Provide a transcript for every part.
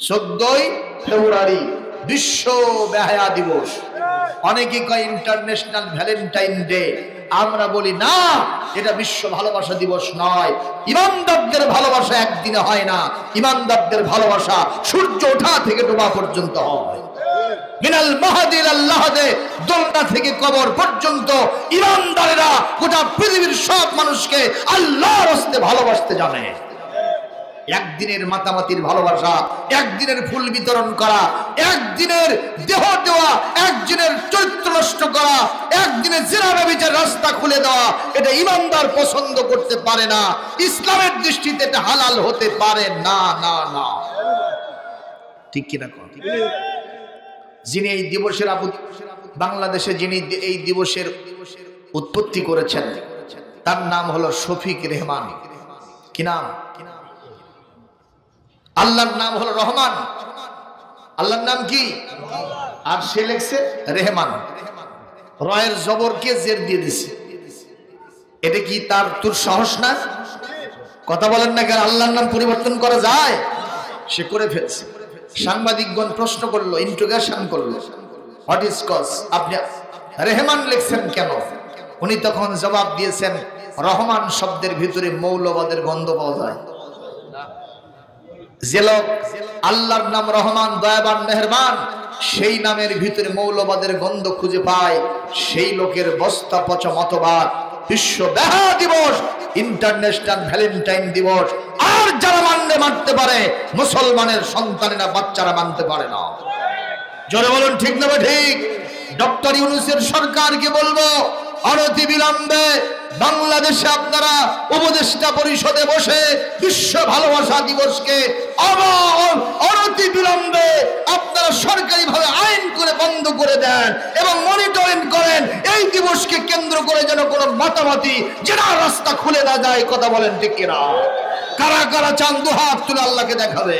14ই ফেব্রুয়ারি বিশ্ব বেহায়া দিবস। অনেকে কয় ইন্টারন্যাশনাল ভ্যালেন্টাইন ডে। আমরা বলি না, এটা বিশ্ব ভালোবাসা দিবস নয়। ইমানদারদের ভালোবাসা একদিনে হয় না, ইমানদারদের ভালোবাসা সূর্য ওঠা থেকে ডোবা পর্যন্ত হয়। মিনাল মাহাদির আল্লাহদে, দোলনা থেকে কবর পর্যন্ত ইমানদারেরা গোটা পৃথিবীর সব মানুষকে আল্লাহর হস্তে ভালোবাসতে জানে। একদিনের মাতামাতির ভালোবাসা, একদিনের ফুল বিতরণ করা, একদিনের দেহ দেওয়া, একদিনের চরিত্র নষ্ট করা, একদিনের জিনা ব্যভিচার রাস্তা খুলে দেওয়া, এটা ইমানদার পছন্দ করতে পারে না। ইসলামের দৃষ্টিতে এটা হালাল হতে পারে না। না না, ঠিক কিনা? যিনি এই দিবসের বাংলাদেশে যিনি এই দিবসের উৎপত্তি করেছেন তার নাম হলো শফিক রেহমান। কি নাম? আল্লাহর নাম হলো রহমান। আল্লাহর নাম কি? আর সে লেখছে রেহমান। রয়ের জবরকে জের দিয়ে দিছে। এটা কি তার তোর সাহস না? কথা বলেন না কেন? আল্লাহর নাম পরিবর্তন করা যায়? সে করে ফেলছে। সাংবাদিকগণ প্রশ্ন করলো, ইন্টারোগেশন করলো, হোয়াট ইজ কজ, আপনি রেহমান লিখছেন কেন? উনি তখন জবাব দিয়েছেন, রহমান শব্দের ভিতরে মৌলবাদের গন্ধ পাওয়া যায়। যে লোক আল্লাহর নাম রহমান, দয়াবান, মেহেরবান, সেই নামের ভিতরে মৌলবাদের গন্ধ খুঁজে পায়, সেই লোকের বস্তা পচা মতবাদ বিশ্ব বেহায়া দিবস, ইন্টারন্যাশনাল ভ্যালেন্টাইন দিবস আর যারা মানতে পারে, মুসলমানের সন্তানেরা, বাচ্চারা মানতে পারে না। জোরে বলুন ঠিক না ঠিক? ডক্টর ইউনূসের সরকারকে বলবো, অনতি বিলম্বে বাংলাদেশে আপনারা উপদেষ্টা পরিষদে বসে বিশ্ব ভালোবাসা দিবসকে অনতি বিলম্বে আপনারা সরকারিভাবে আইন করে বন্ধ করে দেন এবং মনিটরিং করেন, এই দিবসকে কেন্দ্র করে যেন কোনো মাতামাতি যেন রাস্তা খুলে না যায়। কথা বলেন ঠিক কিনা? কারা কারা চান দুহাত তুলে আল্লাহকে দেখাবে?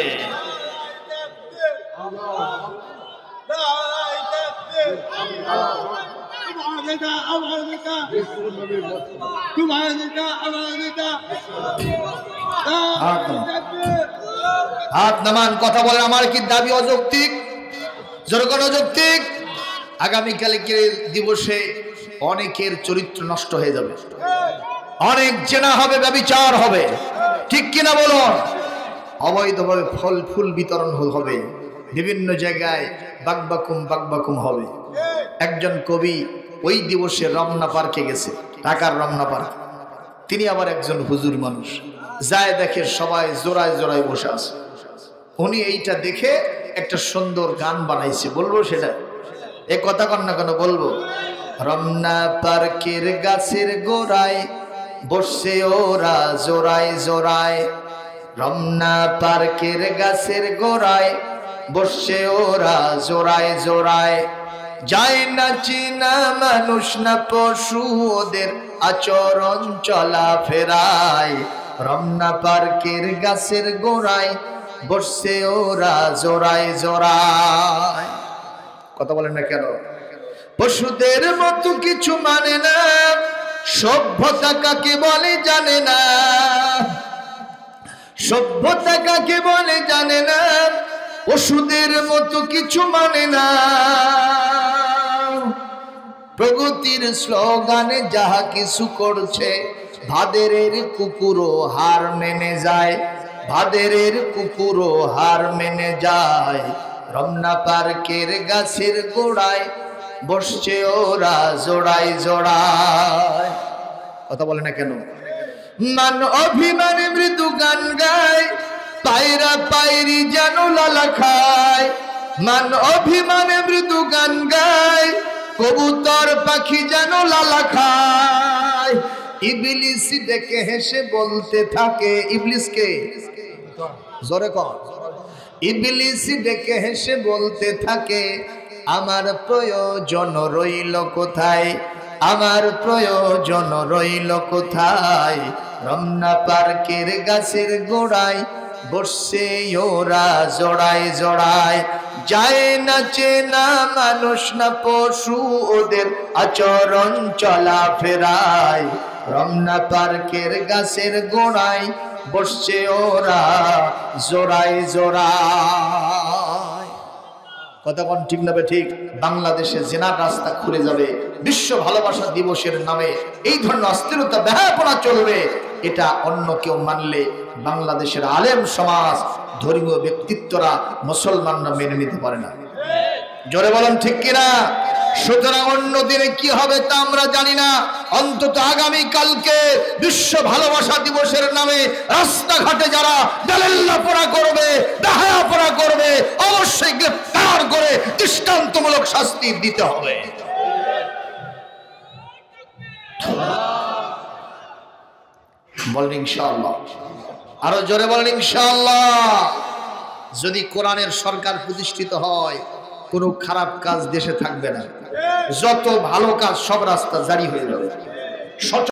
হাত নামান। কথা বলেন, আমার কি দাবি অযৌক্তিক? যেরকম অযৌক্তিক, আগামীকালকে দিবসে অনেকের চরিত্র নষ্ট হয়ে যাবে, অনেক জেনা হবে, ব্যভিচার হবে, ঠিক কিনা বলুন? অবৈধভাবে ফল ফুল বিতরণ হবে, বিভিন্ন জায়গায় বাকবাকুম হবে। একজন কবি ওই দিবসে রমনা পার্কে গেছে, ঢাকার রমনা পার্ক। তিনি আবার একজন হুজুর মানুষ, যায় দেখে সবাই জোড়ায় জোড়ায় বসে আছে। উনি এইটা দেখে একটা সুন্দর গান বানাইছে, বলবো সেটা? এ কথা কন না কেন, বলবো। রমনা পার্কের গাছের গোড়ায় বসে ওরা জোড়ায় জোড়ায়, রমনা পার্কের গাছের গোড়ায় বসে ওরা জোড়ায় জোড়ায়, যায় না চিনা মানুষ না পশু, ওদের আচরণ চলা ফেরায়, রমনা পার্কের গাছের গোড়ায় বসে ওরা জোড়ায় জোড়ায়। কথা বলেন না কেন? পশুদের মতো কিছু মানে না, সভ্যতা কাকে বলে জানে না, সভ্যতা কাকে বলে জানে না, পশুদের মতো কিছু মানে না। প্রগতির স্লোগানে যাহা কিছু করছে, ভাদেরের কুকুরও হার মেনে যায়, ভাদেরের কুকুরও হার মেনে যায়, রমনা পার্কের গাছের গোড়ায় বসছে ওরা জোড়ায় জোড়ায়। কথা বলে না কেন? মান অভিমানে মৃদু গান গায়, পায়রা পায়রি যেন লালা খায়, মান অভিমানে মৃদু গান গায়, কবুতর পাখি যেন লালা খায়। ইবলিস ডেকে হেসে বলতে থাকে, ইবলিসকে জোরে কর, ইবলিস ডেকে হেসে বলতে থাকে, আমার প্রয়োজন রইল কোথায়, আমার প্রয়োজন রইল কোথায়, রমনা পার্কের গাছের গোড়ায় বসছে ওরা জোড়ায় জোড়ায়, যায় না চেনা মানুষ না পশু, ওদের আচরণ চলা ফেরায়, রমনা পার্কের গাছের গোড়ায় বসছে ওরা জোড়ায় জোড়ায়। কতক্ষণ ঠিক না ঠিক? বাংলাদেশে জিনার রাস্তা খুলে যাবে। বিশ্ব ভালোবাসা দিবসের নামে এই ধরনের অস্থিরতা ব্যাপনা চলবে। এটা অন্য কেউ মানলে বাংলাদেশের আলেম সমাজ, ধর্মীয় ব্যক্তিত্বরা, মুসলমানরা মেনে নিতে পারে না। জোরে বলেন ঠিক কিনা? সুতরাং অন্য দিনে কি হবে তা আমরা জানি না, অন্তত আগামী কালকে বিশ্ব ভালোবাসা দিবসের নামে রাস্তাঘাটে যারা দালাল্লাপনা করবে, ডাহাপনা করবে, অবশ্যই গ্রেফতার করে দৃষ্টান্তমূলক শাস্তি দিতে হবে। বলেন ইনশাআল্লাহ। আরো জোরে বলেন ইনশাআল্লাহ। যদি কোরআনের সরকার প্রতিষ্ঠিত হয়, কোনো খারাপ কাজ দেশে থাকবে না, যত ভালো কাজ সব রাস্তা জারি হয়ে যাবে।